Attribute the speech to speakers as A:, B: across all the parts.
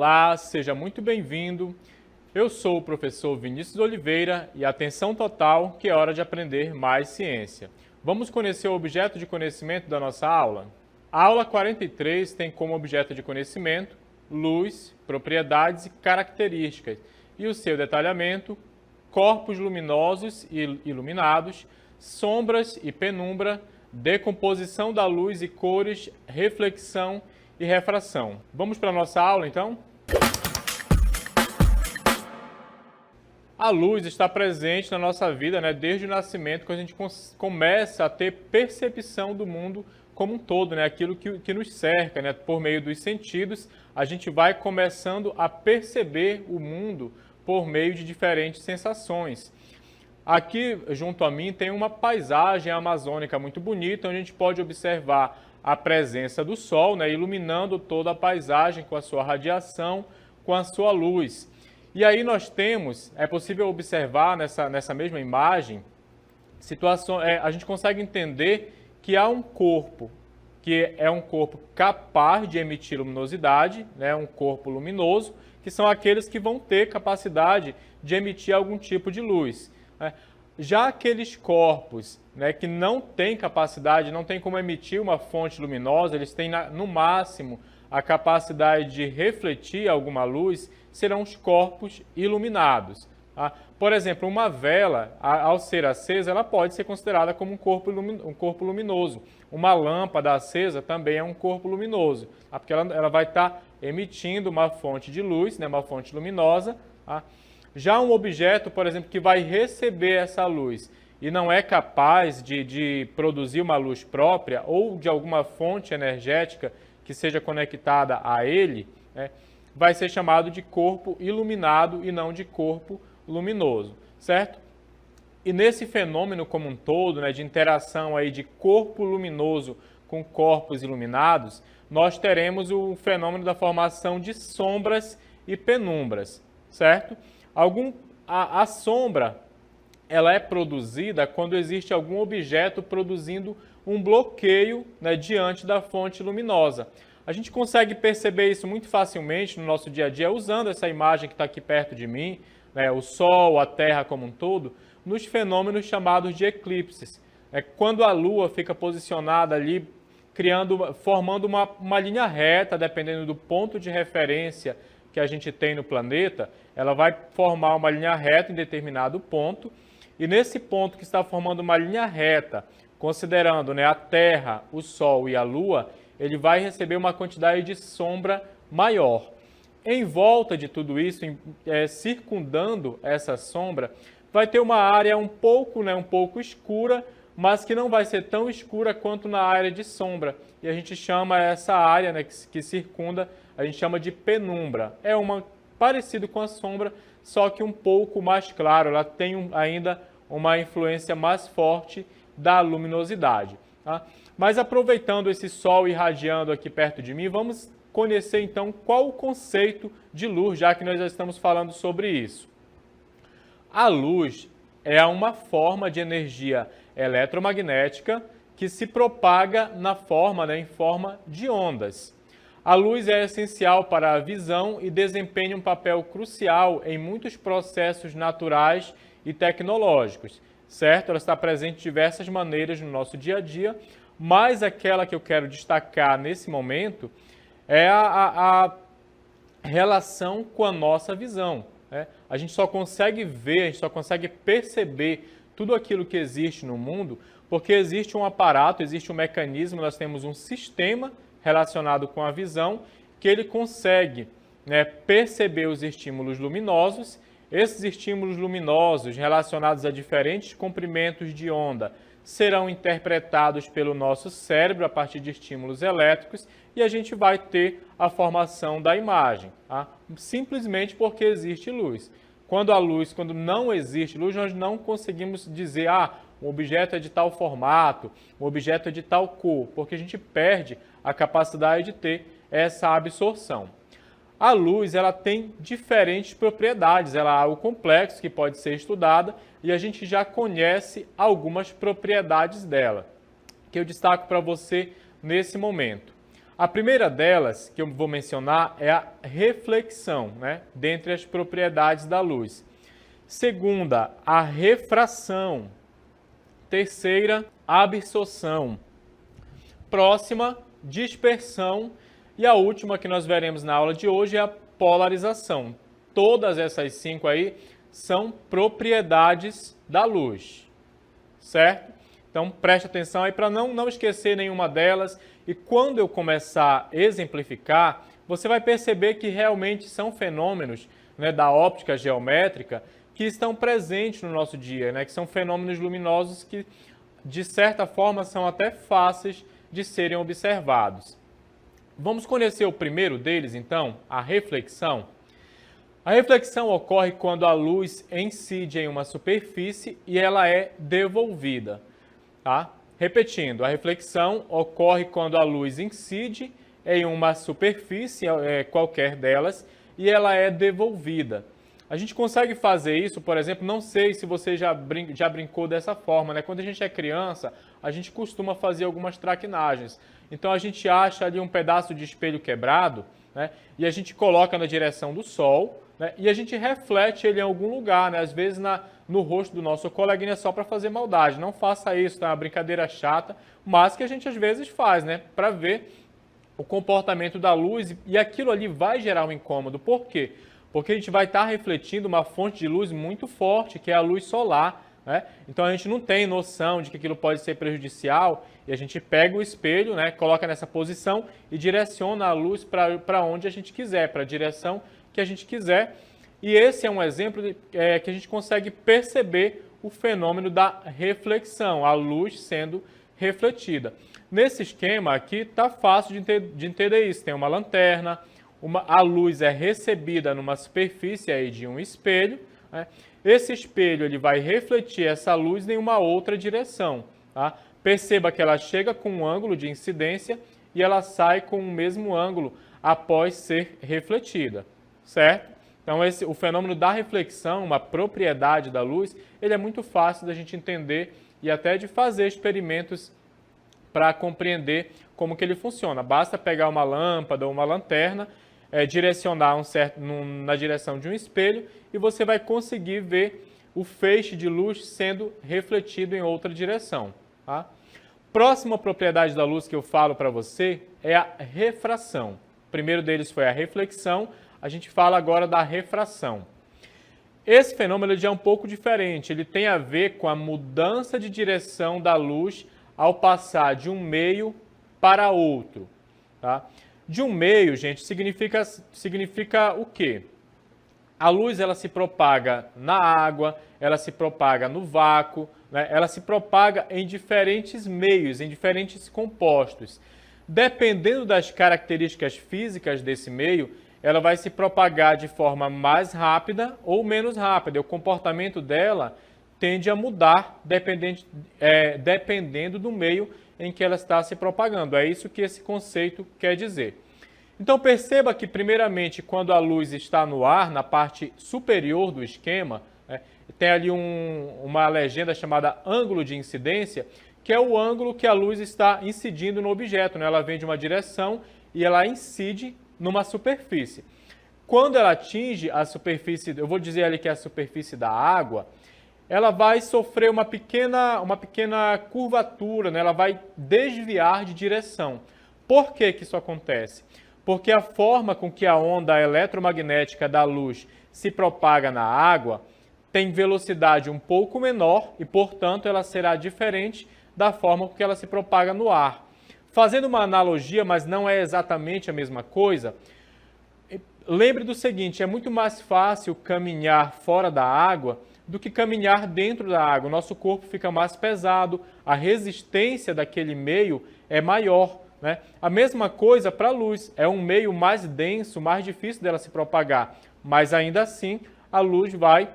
A: Olá, seja muito bem-vindo. Eu sou o professor Vinícius Oliveira e atenção total que é hora de aprender mais ciência. Vamos conhecer o objeto de conhecimento da nossa aula? A aula 43 tem como objeto de conhecimento luz, propriedades e características e o seu detalhamento, corpos luminosos e iluminados, sombras e penumbra, decomposição da luz e cores, reflexão e refração. Vamos para a nossa aula, então? A luz está presente na nossa vida, desde o nascimento, quando a gente começa a ter percepção do mundo como um todo, aquilo que nos cerca, por meio dos sentidos, a gente vai começando a perceber o mundo por meio de diferentes sensações. Aqui, junto a mim, tem uma paisagem amazônica muito bonita, onde a gente pode observar a presença do Sol, iluminando toda a paisagem com a sua radiação, com a sua luz. E aí nós temos, é possível observar nessa mesma imagem, a gente consegue entender que há um corpo, que é um corpo capaz de emitir luminosidade, um corpo luminoso, que são aqueles que vão ter capacidade de emitir algum tipo de luz. Já aqueles corpos que não têm capacidade, não têm como emitir uma fonte luminosa, eles têm no máximo a capacidade de refletir alguma luz, serão os corpos iluminados. Por exemplo, uma vela, ao ser acesa, ela pode ser considerada como um corpo luminoso. Uma lâmpada acesa também é um corpo luminoso, porque ela vai estar emitindo uma fonte de luz, uma fonte luminosa. Já um objeto, por exemplo, que vai receber essa luz e não é capaz de produzir uma luz própria ou de alguma fonte energética que seja conectada a ele, vai ser chamado de corpo iluminado e não de corpo luminoso, certo? E nesse fenômeno como um todo, de interação aí de corpo luminoso com corpos iluminados, nós teremos o fenômeno da formação de sombras e penumbras, certo? A sombra, ela é produzida quando existe algum objeto produzindo um bloqueio diante da fonte luminosa. A gente consegue perceber isso muito facilmente no nosso dia a dia, usando essa imagem que está aqui perto de mim, o Sol, a Terra como um todo, nos fenômenos chamados de eclipses. Quando a Lua fica posicionada ali, formando uma linha reta, dependendo do ponto de referência que a gente tem no planeta, ela vai formar uma linha reta em determinado ponto, e nesse ponto que está formando uma linha reta, considerando a Terra, o Sol e a Lua, ele vai receber uma quantidade de sombra maior. Em volta de tudo isso, circundando essa sombra, vai ter uma área um pouco escura, mas que não vai ser tão escura quanto na área de sombra. E a gente chama essa área que circunda, a gente chama de penumbra. Parecido com a sombra, só que um pouco mais claro. Ela tem ainda uma influência mais forte da luminosidade. Mas aproveitando esse Sol irradiando aqui perto de mim, vamos conhecer então qual o conceito de luz, já que nós já estamos falando sobre isso. A luz é uma forma de energia eletromagnética que se propaga em forma de ondas. A luz é essencial para a visão e desempenha um papel crucial em muitos processos naturais e tecnológicos, certo? Ela está presente de diversas maneiras no nosso dia a dia, mas aquela que eu quero destacar nesse momento é a relação com a nossa visão. A gente só consegue ver, a gente só consegue perceber tudo aquilo que existe no mundo porque existe um aparato, existe um mecanismo, nós temos um sistema relacionado com a visão que ele consegue perceber os estímulos luminosos. Esses estímulos luminosos relacionados a diferentes comprimentos de onda serão interpretados pelo nosso cérebro a partir de estímulos elétricos e a gente vai ter a formação da imagem, simplesmente porque existe luz. Quando não existe luz, nós não conseguimos dizer, um objeto é de tal formato, um objeto é de tal cor, porque a gente perde a capacidade de ter essa absorção. A luz ela tem diferentes propriedades, ela há o complexo que pode ser estudada e a gente já conhece algumas propriedades dela, que eu destaco para você nesse momento. A primeira delas, que eu vou mencionar, é a reflexão, né? Dentre as propriedades da luz. Segunda, a refração. Terceira, absorção. Próxima, dispersão. E a última que nós veremos na aula de hoje é a polarização. Todas essas 5 aí são propriedades da luz, certo? Então preste atenção aí para não esquecer nenhuma delas. E quando eu começar a exemplificar, você vai perceber que realmente são fenômenos, né, da óptica geométrica que estão presentes no nosso dia, né, que são fenômenos luminosos que, de certa forma, são até fáceis de serem observados. Vamos conhecer o primeiro deles, então, a reflexão. A reflexão ocorre quando a luz incide em uma superfície e ela é devolvida, tá? Repetindo, a reflexão ocorre quando a luz incide em uma superfície, qualquer delas, e ela é devolvida. A gente consegue fazer isso, por exemplo, não sei se você já brincou dessa forma, né? Quando a gente é criança, a gente costuma fazer algumas traquinagens. Então a gente acha ali um pedaço de espelho quebrado, né? E a gente coloca na direção do sol, né? E a gente reflete ele em algum lugar, né? Às vezes no rosto do nosso coleguinha só para fazer maldade. Não faça isso, tá? É uma brincadeira chata, mas que a gente às vezes faz, né? Para ver o comportamento da luz e aquilo ali vai gerar um incômodo. Por quê? Porque a gente vai estar refletindo uma fonte de luz muito forte, que é a luz solar, né? Então a gente não tem noção de que aquilo pode ser prejudicial e a gente pega o espelho, né? Coloca nessa posição e direciona a luz para onde a gente quiser, para a direção que a gente quiser. E esse é um exemplo que a gente consegue perceber o fenômeno da reflexão, a luz sendo refletida. Nesse esquema aqui está fácil de entender isso. Tem uma lanterna, a luz é recebida numa superfície aí de um espelho, né? Esse espelho ele vai refletir essa luz em uma outra direção, tá? Perceba que ela chega com um ângulo de incidência e ela sai com o mesmo ângulo após ser refletida, certo? Então o fenômeno da reflexão, uma propriedade da luz, ele é muito fácil da gente entender e até de fazer experimentos para compreender como que ele funciona. Basta pegar uma lâmpada ou uma lanterna, direcionar na direção de um espelho e você vai conseguir ver o feixe de luz sendo refletido em outra direção, tá? Próxima propriedade da luz que eu falo para você é a refração. O primeiro deles foi a reflexão, a gente fala agora da refração. Esse fenômeno já é um pouco diferente, ele tem a ver com a mudança de direção da luz ao passar de um meio para outro, tá? De um meio, gente, significa o quê? A luz ela se propaga na água, ela se propaga no vácuo, né? Ela se propaga em diferentes meios, em diferentes compostos. Dependendo das características físicas desse meio, ela vai se propagar de forma mais rápida ou menos rápida. O comportamento dela tende a mudar dependendo do meio em que ela está se propagando. É isso que esse conceito quer dizer. Então perceba que, primeiramente, quando a luz está no ar, na parte superior do esquema, né, tem ali uma legenda chamada ângulo de incidência, que é o ângulo que a luz está incidindo no objeto, né? Ela vem de uma direção e ela incide numa superfície. Quando ela atinge a superfície, eu vou dizer ali que é a superfície da água, ela vai sofrer uma pequena curvatura, né? Ela vai desviar de direção. Por que que isso acontece? Porque a forma com que a onda eletromagnética da luz se propaga na água tem velocidade um pouco menor e, portanto, ela será diferente da forma com que ela se propaga no ar. Fazendo uma analogia, mas não é exatamente a mesma coisa, lembre do seguinte, é muito mais fácil caminhar fora da água do que caminhar dentro da água. O nosso corpo fica mais pesado, a resistência daquele meio é maior, né? A mesma coisa para a luz, é um meio mais denso, mais difícil dela se propagar, mas ainda assim a luz vai,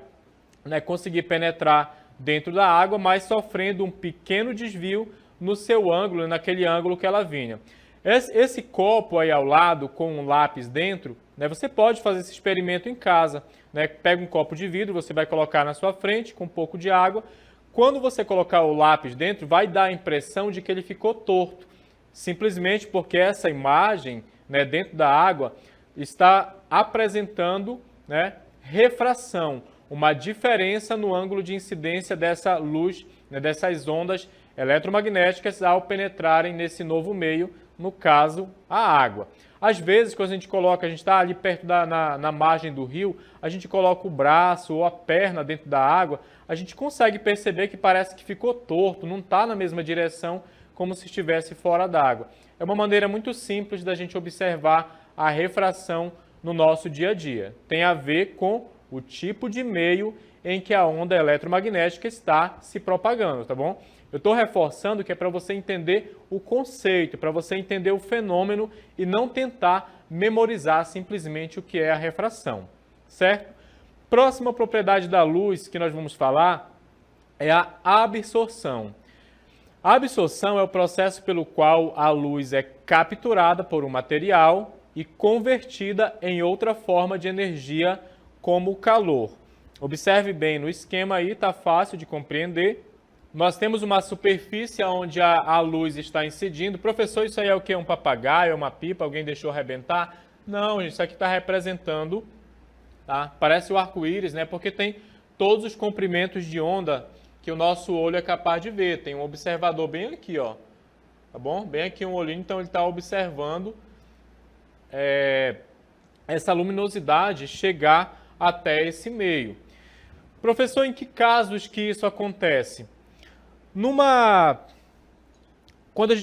A: né, conseguir penetrar dentro da água, mas sofrendo um pequeno desvio no seu ângulo, naquele ângulo que ela vinha. Esse copo aí ao lado com um lápis dentro, né, você pode fazer esse experimento em casa, né? Pega um copo de vidro, você vai colocar na sua frente com um pouco de água. Quando você colocar o lápis dentro, vai dar a impressão de que ele ficou torto. simplesmente porque essa imagem, né, dentro da água está apresentando, né, refração, uma diferença no ângulo de incidência dessa luz, né, dessas ondas eletromagnéticas ao penetrarem nesse novo meio, no caso, a água. Às vezes, quando a gente está ali perto na margem do rio, a gente coloca o braço ou a perna dentro da água, a gente consegue perceber que parece que ficou torto, não está na mesma direção como se estivesse fora d'água. É uma maneira muito simples da gente observar a refração no nosso dia a dia. Tem a ver com o tipo de meio em que a onda eletromagnética está se propagando, tá bom? Eu estou reforçando que é para você entender o conceito, para você entender o fenômeno e não tentar memorizar simplesmente o que é a refração, certo? Próxima propriedade da luz que nós vamos falar é a absorção. A absorção é o processo pelo qual a luz é capturada por um material e convertida em outra forma de energia, como o calor. Observe bem no esquema aí, está fácil de compreender. Nós temos uma superfície onde a luz está incidindo. Professor, isso aí é o quê? Um papagaio, uma pipa? Alguém deixou arrebentar? Não, isso aqui está representando, tá? Parece o arco-íris, né? Porque tem todos os comprimentos de onda que o nosso olho é capaz de ver. Tem um observador bem aqui, ó. Tá bom? Bem aqui um olhinho, então ele está observando essa luminosidade chegar até esse meio. Professor, em que casos que isso acontece?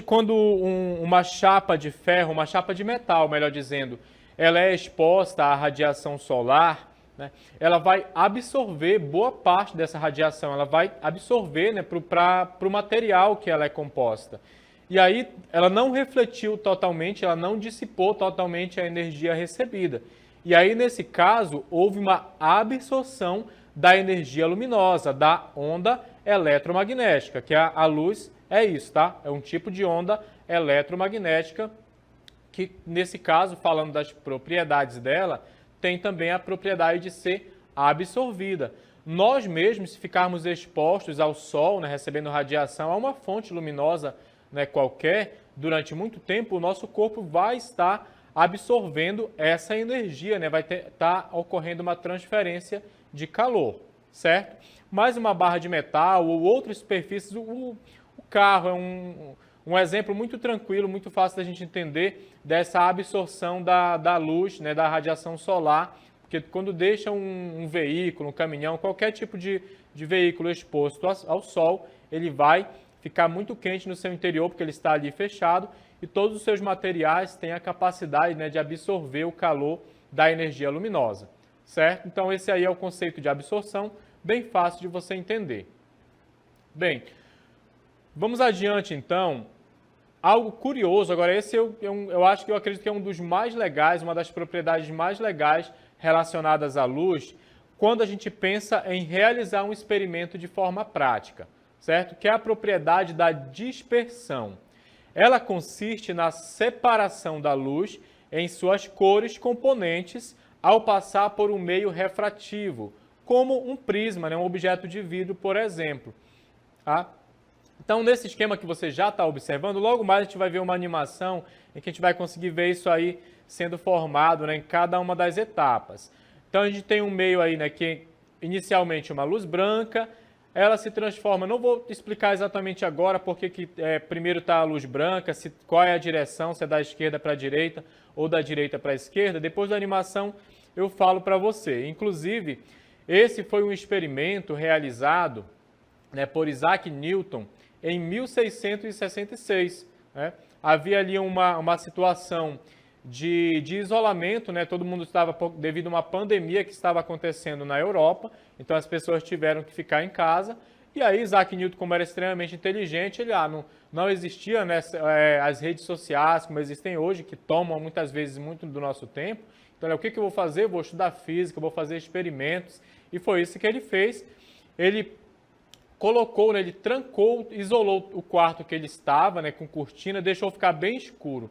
A: Quando uma chapa de ferro, uma chapa de metal, melhor dizendo, ela é exposta à radiação solar, né, ela vai absorver boa parte dessa radiação, ela vai absorver, né, para o material que ela é composta. E aí ela não refletiu totalmente, ela não dissipou totalmente a energia recebida. E aí, nesse caso, houve uma absorção da energia luminosa, da onda eletromagnética, que a luz é isso, tá? É um tipo de onda eletromagnética que, nesse caso, falando das propriedades dela, tem também a propriedade de ser absorvida. Nós mesmos, se ficarmos expostos ao sol, né, recebendo radiação, a uma fonte luminosa, né, qualquer, durante muito tempo, o nosso corpo vai estar absorvendo essa energia, né? Vai estar ocorrendo uma transferência de calor, certo? Mais uma barra de metal ou outras superfícies, o carro é um exemplo muito tranquilo, muito fácil da gente entender dessa absorção da luz, né, da radiação solar, porque quando deixa um veículo, um caminhão, qualquer tipo de veículo exposto ao sol, ele vai ficar muito quente no seu interior, porque ele está ali fechado, e todos os seus materiais têm a capacidade, né, de absorver o calor da energia luminosa, certo? Então esse aí é o conceito de absorção, bem fácil de você entender. Bem, vamos adiante então. Algo curioso, agora esse eu acho que eu acredito que é um dos mais legais, uma das propriedades mais legais relacionadas à luz, quando a gente pensa em realizar um experimento de forma prática, certo? Que é a propriedade da dispersão. Ela consiste na separação da luz em suas cores componentes ao passar por um meio refrativo, como um prisma, né? Um objeto de vidro, por exemplo. Tá? Então, nesse esquema que você já está observando, logo mais a gente vai ver uma animação em que a gente vai conseguir ver isso aí sendo formado, né, em cada uma das etapas. Então, a gente tem um meio aí, né, que inicialmente uma luz branca, ela se transforma, não vou explicar exatamente agora porque primeiro está a luz branca, qual é a direção, se é da esquerda para a direita ou da direita para a esquerda. Depois da animação eu falo para você. Inclusive, esse foi um experimento realizado, né, por Isaac Newton em 1666. Né? Havia ali uma situação de isolamento, né? Todo mundo estava, devido a uma pandemia que estava acontecendo na Europa, então as pessoas tiveram que ficar em casa, e aí Isaac Newton, como era extremamente inteligente, ele não existia, né, as redes sociais como existem hoje, que tomam muitas vezes muito do nosso tempo, então o que eu vou fazer? Eu vou estudar física, vou fazer experimentos, e foi isso que ele fez. Ele colocou, né, ele trancou, isolou o quarto que ele estava, né, com cortina, deixou ficar bem escuro.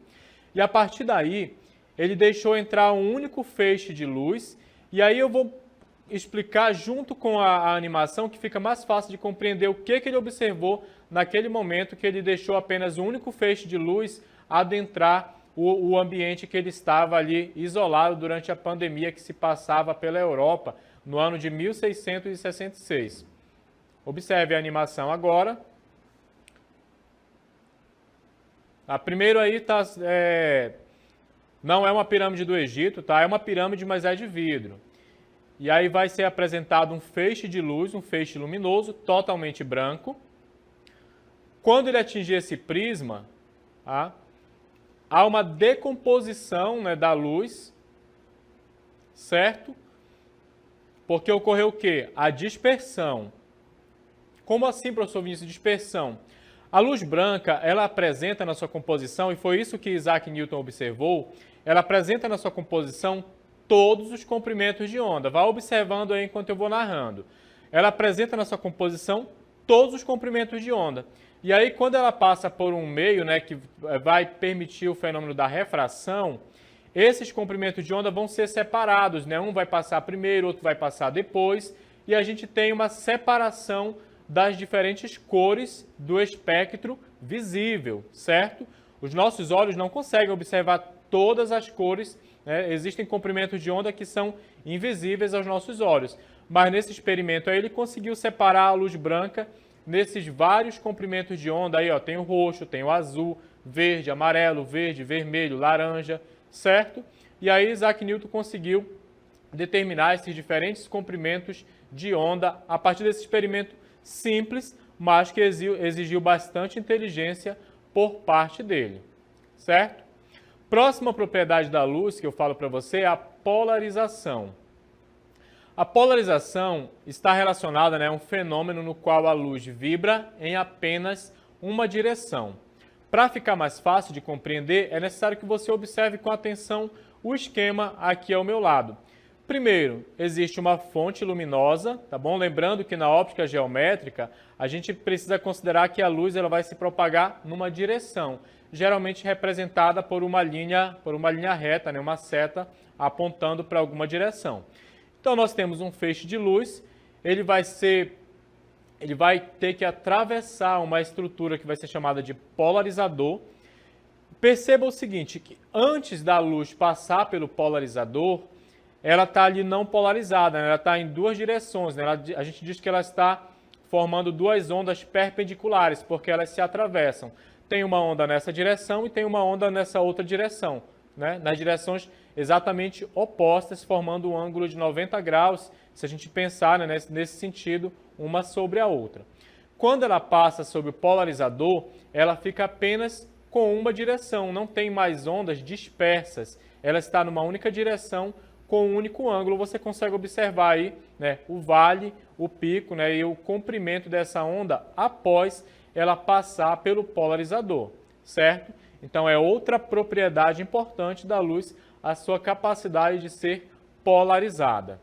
A: E a partir daí, ele deixou entrar um único feixe de luz, e aí eu vou explicar junto com a animação, que fica mais fácil de compreender o que ele observou naquele momento que ele deixou apenas um único feixe de luz adentrar o ambiente que ele estava ali isolado durante a pandemia que se passava pela Europa no ano de 1666. Observe a animação agora. A primeiro aí tá, não é uma pirâmide do Egito, tá? É uma pirâmide, mas é de vidro. E aí vai ser apresentado um feixe de luz, um feixe luminoso, totalmente branco. Quando ele atingir esse prisma, tá? Há uma decomposição, né, da luz, certo? Porque ocorreu o quê? A dispersão. Como assim, professor Vinícius, dispersão? A luz branca, ela apresenta na sua composição, e foi isso que Isaac Newton observou, ela apresenta na sua composição todos os comprimentos de onda. Vá observando aí enquanto eu vou narrando. Ela apresenta na sua composição todos os comprimentos de onda. E aí, quando ela passa por um meio, né, que vai permitir o fenômeno da refração, esses comprimentos de onda vão ser separados, né? Um vai passar primeiro, outro vai passar depois, e a gente tem uma separação das diferentes cores do espectro visível, certo? Os nossos olhos não conseguem observar todas as cores, né? Existem comprimentos de onda que são invisíveis aos nossos olhos, mas nesse experimento aí ele conseguiu separar a luz branca nesses vários comprimentos de onda. Aí, ó, tem o roxo, tem o azul, verde, amarelo, verde, vermelho, laranja, certo? E aí Isaac Newton conseguiu determinar esses diferentes comprimentos de onda a partir desse experimento simples, mas que exigiu bastante inteligência por parte dele, certo? Próxima propriedade da luz que eu falo para você é a polarização. A polarização está relacionada, né, a um fenômeno no qual a luz vibra em apenas uma direção. Para ficar mais fácil de compreender, é necessário que você observe com atenção o esquema aqui ao meu lado. Primeiro, existe uma fonte luminosa, tá bom? Lembrando que na óptica geométrica, a gente precisa considerar que a luz ela vai se propagar numa direção, geralmente representada por uma linha reta, né? Uma seta apontando para alguma direção. Então, nós temos um feixe de luz, ele vai ter que atravessar uma estrutura que vai ser chamada de polarizador. Perceba o seguinte, que antes da luz passar pelo polarizador, ela está ali não polarizada, né? Ela está em duas direções, né? A gente diz que ela está formando duas ondas perpendiculares, porque elas se atravessam. Tem uma onda nessa direção e tem uma onda nessa outra direção, né? Nas direções exatamente opostas, formando um ângulo de 90 graus, se a gente pensar, né, nesse sentido, uma sobre a outra. Quando ela passa sobre o polarizador, ela fica apenas com uma direção, não tem mais ondas dispersas. Ela está numa única direção, com um único ângulo. Você consegue observar aí, né, o vale, o pico, né, e o comprimento dessa onda após ela passar pelo polarizador, certo? Então, é outra propriedade importante da luz, a sua capacidade de ser polarizada,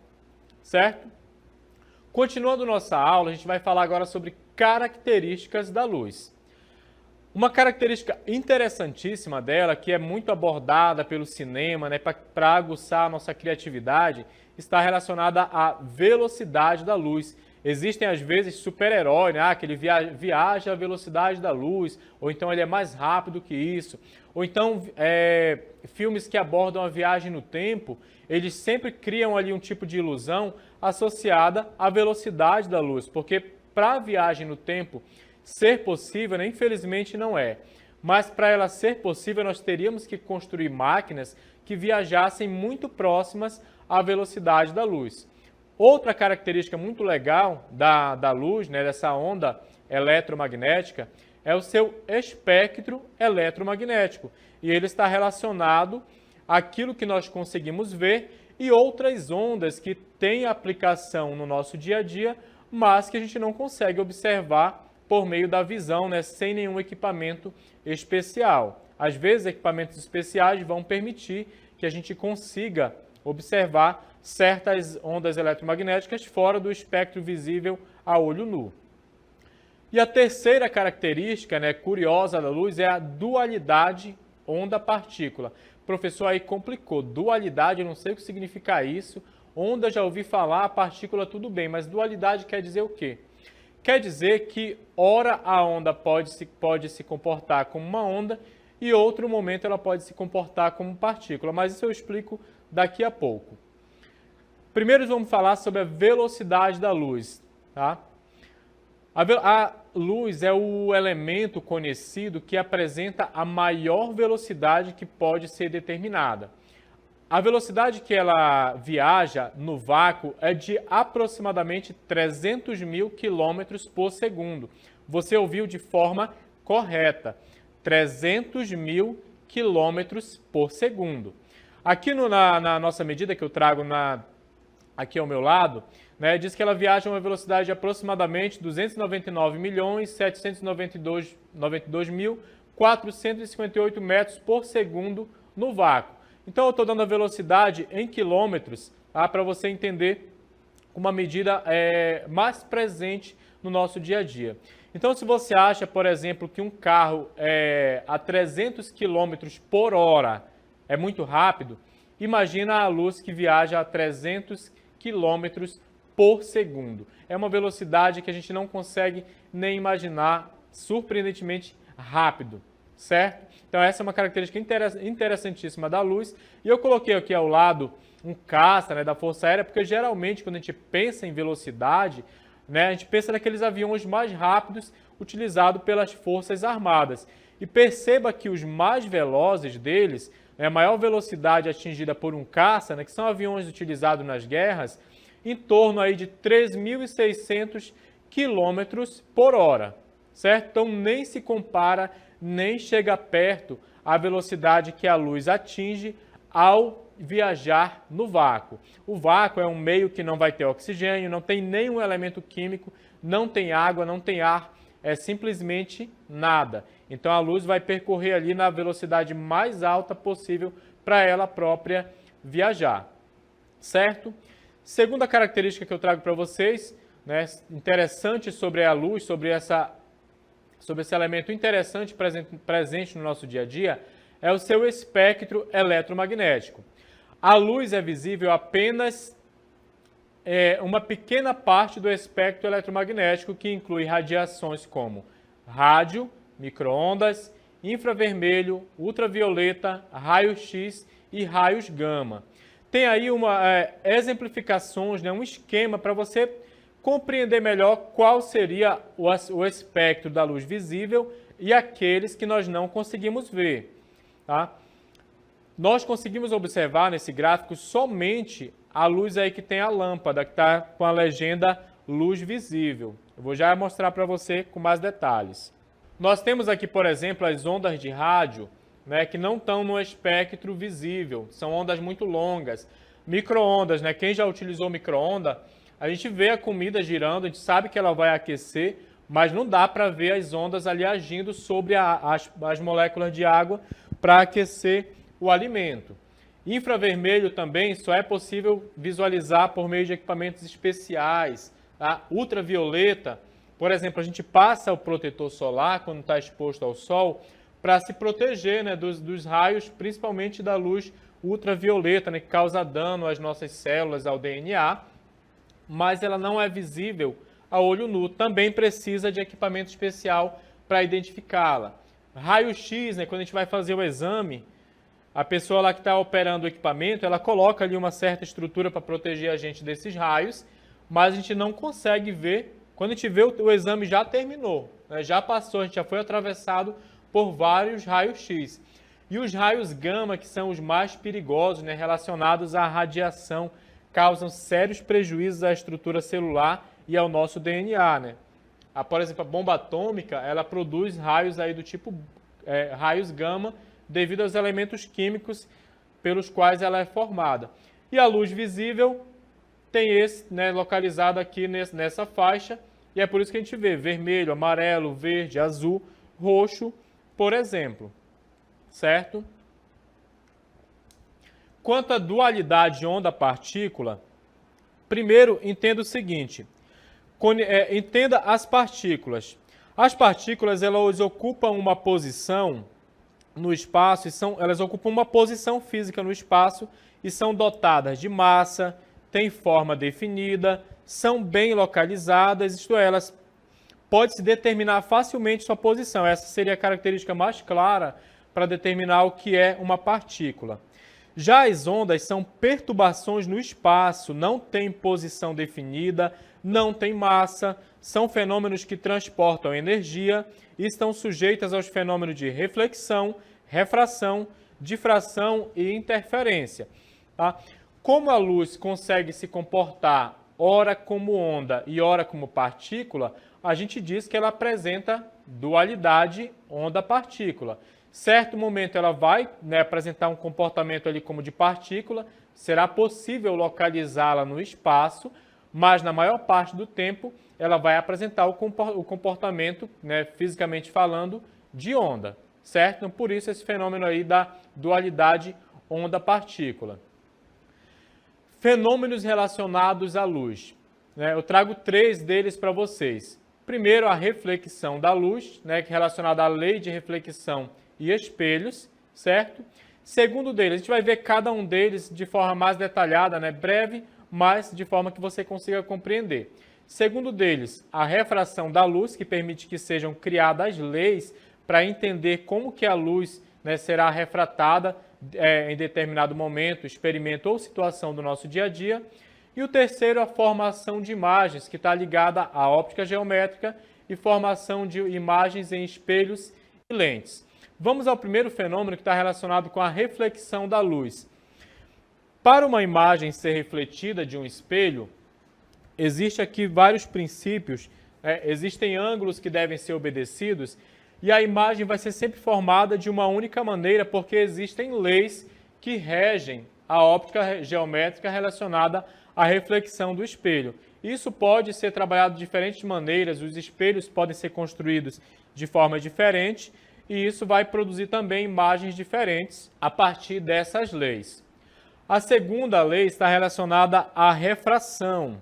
A: certo? Continuando nossa aula, a gente vai falar agora sobre características da luz. Uma característica interessantíssima dela, que é muito abordada pelo cinema, né, para aguçar a nossa criatividade, está relacionada à velocidade da luz. Existem, às vezes, super-heróis, né, que ele viaja à velocidade da luz, ou então ele é mais rápido que isso. Ou então, filmes que abordam a viagem no tempo, eles sempre criam ali um tipo de ilusão associada à velocidade da luz, porque para a viagem no tempo ser possível, né, infelizmente não é, mas para ela ser possível nós teríamos que construir máquinas que viajassem muito próximas à velocidade da luz. Outra característica muito legal da luz, né, dessa onda eletromagnética, é o seu espectro eletromagnético. E ele está relacionado àquilo que nós conseguimos ver e outras ondas que têm aplicação no nosso dia a dia, mas que a gente não consegue observar por meio da visão, né, sem nenhum equipamento especial. Às vezes, equipamentos especiais vão permitir que a gente consiga observar certas ondas eletromagnéticas fora do espectro visível a olho nu. E a terceira característica, né, curiosa da luz é a dualidade onda-partícula. O professor aí complicou. Dualidade, eu não sei o que significa isso. Onda já ouvi falar, partícula tudo bem, mas dualidade quer dizer o quê? Quer dizer que ora a onda pode se comportar como uma onda e outro momento ela pode se comportar como partícula, mas isso eu explico daqui a pouco. Primeiro vamos falar sobre a velocidade da luz. Tá? A luz é o elemento conhecido que apresenta a maior velocidade que pode ser determinada. A velocidade que ela viaja no vácuo é de aproximadamente 300 mil quilômetros por segundo. Você ouviu de forma correta, 300 mil quilômetros por segundo. Aqui na nossa medida que eu trago aqui ao meu lado, né, diz que ela viaja a uma velocidade de aproximadamente 299.792.458 metros por segundo no vácuo. Então, eu estou dando a velocidade em quilômetros, tá, para você entender uma medida mais presente no nosso dia a dia. Então, se você acha, por exemplo, que um carro a 300 km por hora é muito rápido, imagina a luz que viaja a 300 km por segundo. É uma velocidade que a gente não consegue nem imaginar, surpreendentemente rápido, certo? Então essa é uma característica interessantíssima da luz. E eu coloquei aqui ao lado um caça, né, da Força Aérea, porque geralmente quando a gente pensa em velocidade, né, a gente pensa naqueles aviões mais rápidos utilizados pelas Forças Armadas. E perceba que os mais velozes deles, né, a maior velocidade atingida por um caça, né, que são aviões utilizados nas guerras, em torno aí de 3.600 km por hora, certo? Então nem se compara, nem chega perto à velocidade que a luz atinge ao viajar no vácuo. O vácuo é um meio que não vai ter oxigênio, não tem nenhum elemento químico, não tem água, não tem ar, é simplesmente nada. Então a luz vai percorrer ali na velocidade mais alta possível para ela própria viajar, certo? Segunda característica que eu trago para vocês, né, interessante sobre a luz, sobre esse elemento interessante presente no nosso dia a dia, é o seu espectro eletromagnético. A luz é visível apenas uma pequena parte do espectro eletromagnético, que inclui radiações como rádio, micro-ondas, infravermelho, ultravioleta, raio-x e raios gama. Tem aí exemplificações, né, um esquema para você compreender melhor qual seria o espectro da luz visível e aqueles que nós não conseguimos ver. Tá? Nós conseguimos observar nesse gráfico somente a luz aí que tem a lâmpada, que está com a legenda luz visível. Eu vou já mostrar para você com mais detalhes. Nós temos aqui, por exemplo, as ondas de rádio, né, que não estão no espectro visível, são ondas muito longas. Micro-ondas, né, quem já utilizou micro-onda, a gente vê a comida girando, a gente sabe que ela vai aquecer, mas não dá para ver as ondas ali agindo sobre as moléculas de água para aquecer o alimento. Infravermelho também só é possível visualizar por meio de equipamentos especiais. Tá? Ultravioleta, por exemplo, a gente passa o protetor solar quando está exposto ao sol para se proteger, né, dos raios, principalmente da luz ultravioleta, né, que causa dano às nossas células, ao DNA, mas ela não é visível a olho nu. Também precisa de equipamento especial para identificá-la. Raio-x, né, quando a gente vai fazer o exame, a pessoa lá que está operando o equipamento, ela coloca ali uma certa estrutura para proteger a gente desses raios, mas a gente não consegue ver. Quando a gente vê, o exame já terminou, né, já passou, a gente já foi atravessado por vários raios-x. E os raios gama, que são os mais perigosos, né, relacionados à radiação, causam sérios prejuízos à estrutura celular e ao nosso DNA. Né? Por exemplo, a bomba atômica, ela produz raios aí do tipo raios gama, devido aos elementos químicos pelos quais ela é formada. E a luz visível tem esse, né, localizado aqui nessa faixa, e é por isso que a gente vê vermelho, amarelo, verde, azul, roxo, por exemplo. Certo? Quanto à dualidade onda-partícula, primeiro entenda o seguinte, entenda as partículas. As partículas, elas ocupam uma posição no espaço, elas ocupam uma posição física no espaço e são dotadas de massa, têm forma definida, são bem localizadas, isto é, elas pode-se determinar facilmente sua posição. Essa seria a característica mais clara para determinar o que é uma partícula. Já as ondas são perturbações no espaço, não têm posição definida, não têm massa, são fenômenos que transportam energia e estão sujeitas aos fenômenos de reflexão, refração, difração e interferência. Tá? Como a luz consegue se comportar ora como onda e ora como partícula, a gente diz que ela apresenta dualidade onda-partícula. Certo momento ela vai, né, apresentar um comportamento ali como de partícula, será possível localizá-la no espaço, mas na maior parte do tempo ela vai apresentar o comportamento, né, fisicamente falando, de onda, certo? Então, por isso esse fenômeno aí da dualidade onda-partícula. Fenômenos relacionados à luz. Né? Eu trago 3 deles para vocês. Primeiro, a reflexão da luz, né, que é relacionada à lei de reflexão e espelhos, certo? Segundo deles, a gente vai ver cada um deles de forma mais detalhada, né, breve, mas de forma que você consiga compreender. Segundo deles, a refração da luz, que permite que sejam criadas leis para entender como que a luz, né, será refratada em determinado momento, experimento ou situação do nosso dia a dia. E o terceiro, a formação de imagens, que está ligada à óptica geométrica e formação de imagens em espelhos e lentes. Vamos ao primeiro fenômeno que está relacionado com a reflexão da luz. Para uma imagem ser refletida de um espelho, existem aqui vários princípios, existem ângulos que devem ser obedecidos e a imagem vai ser sempre formada de uma única maneira porque existem leis que regem a óptica geométrica relacionada à reflexão do espelho. Isso pode ser trabalhado de diferentes maneiras, os espelhos podem ser construídos de forma diferente e isso vai produzir também imagens diferentes a partir dessas leis. A segunda lei está relacionada à refração.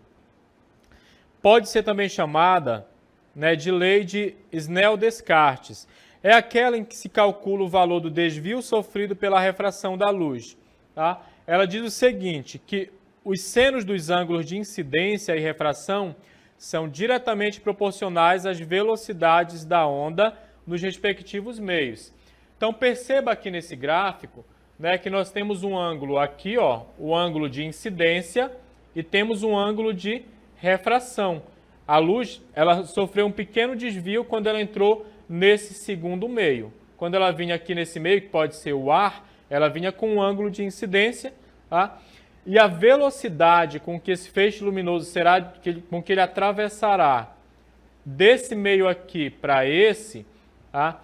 A: Pode ser também chamada, né, de lei de Snell-Descartes. É aquela em que se calcula o valor do desvio sofrido pela refração da luz. Tá? Ela diz o seguinte, que os senos dos ângulos de incidência e refração são diretamente proporcionais às velocidades da onda nos respectivos meios. Então perceba aqui nesse gráfico, né, que nós temos um ângulo aqui, ó, o ângulo de incidência e temos um ângulo de refração. A luz, ela sofreu um pequeno desvio quando ela entrou nesse segundo meio. Quando ela vinha aqui nesse meio, que pode ser o ar, ela vinha com um ângulo de incidência, tá? E a velocidade com que esse feixe luminoso será, com que ele atravessará desse meio aqui para esse, tá?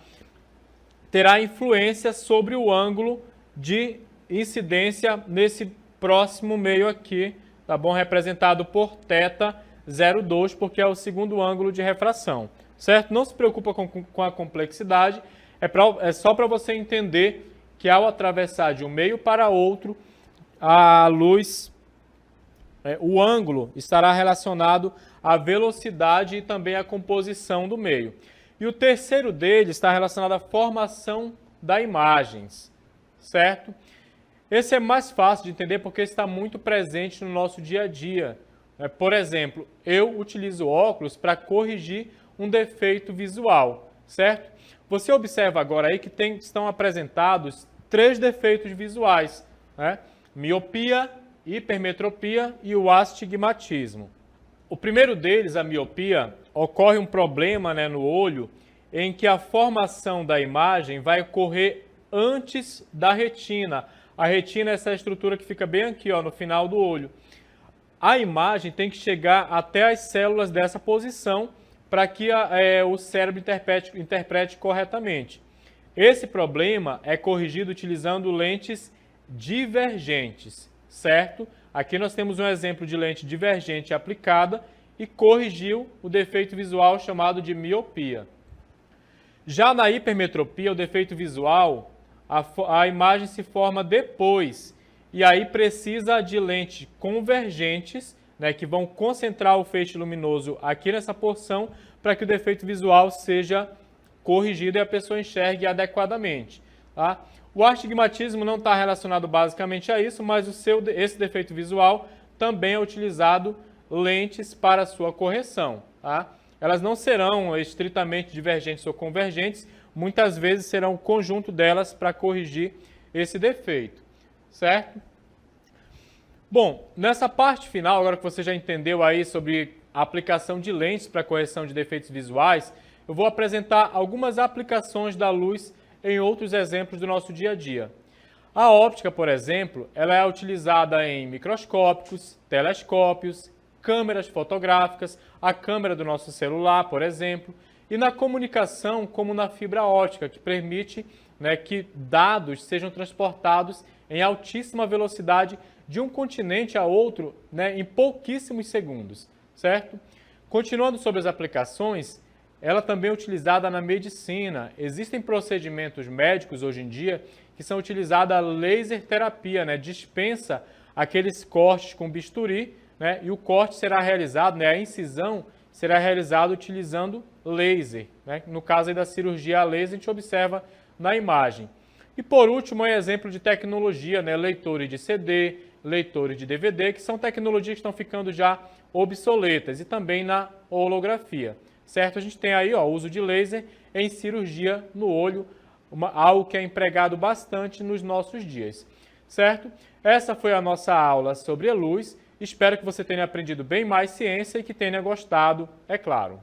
A: Terá influência sobre o ângulo de incidência nesse próximo meio aqui, tá bom? Representado por θ02, porque é o segundo ângulo de refração, certo? Não se preocupa com a complexidade, é só para você entender que ao atravessar de um meio para outro, a luz, o ângulo estará relacionado à velocidade e também à composição do meio. E o terceiro deles está relacionado à formação das imagens, certo? Esse é mais fácil de entender porque está muito presente no nosso dia a dia. Por exemplo, eu utilizo óculos para corrigir um defeito visual, certo? Você observa agora aí que estão apresentados 3 defeitos visuais, né? Miopia, hipermetropia e o astigmatismo. O primeiro deles, a miopia, ocorre um problema, né, no olho em que a formação da imagem vai ocorrer antes da retina. A retina é essa estrutura que fica bem aqui, ó, no final do olho. A imagem tem que chegar até as células dessa posição para que o cérebro interprete corretamente. Esse problema é corrigido utilizando lentes divergentes, certo? Aqui nós temos um exemplo de lente divergente aplicada e corrigiu o defeito visual chamado de miopia. Já na hipermetropia, o defeito visual, a imagem se forma depois e aí precisa de lentes convergentes, né, que vão concentrar o feixe luminoso aqui nessa porção para que o defeito visual seja corrigido e a pessoa enxergue adequadamente. Tá? O astigmatismo não está relacionado basicamente a isso, mas esse defeito visual também é utilizado lentes para sua correção. Tá? Elas não serão estritamente divergentes ou convergentes, muitas vezes serão um conjunto delas para corrigir esse defeito, certo? Bom, nessa parte final, agora que você já entendeu aí sobre a aplicação de lentes para correção de defeitos visuais, eu vou apresentar algumas aplicações da luz em outros exemplos do nosso dia a dia. A óptica, por exemplo, ela é utilizada em microscópicos, telescópios, câmeras fotográficas, a câmera do nosso celular, por exemplo, e na comunicação, como na fibra óptica, que permite, né, que dados sejam transportados em altíssima velocidade de um continente a outro, né, em pouquíssimos segundos, certo? Continuando sobre as aplicações, ela também é utilizada na medicina. Existem procedimentos médicos hoje em dia que são utilizados a laser terapia, né, dispensa aqueles cortes com bisturi, né, e o corte será realizado, né, a incisão será realizada utilizando laser. Né? No caso aí da cirurgia a laser, a gente observa na imagem. E por último, é exemplo de tecnologia, né, leitores de CD, leitores de DVD, que são tecnologias que estão ficando já obsoletas, e também na holografia. Certo? A gente tem aí o uso de laser em cirurgia no olho, algo que é empregado bastante nos nossos dias. Certo? Essa foi a nossa aula sobre a luz. Espero que você tenha aprendido bem mais ciência e que tenha gostado, é claro.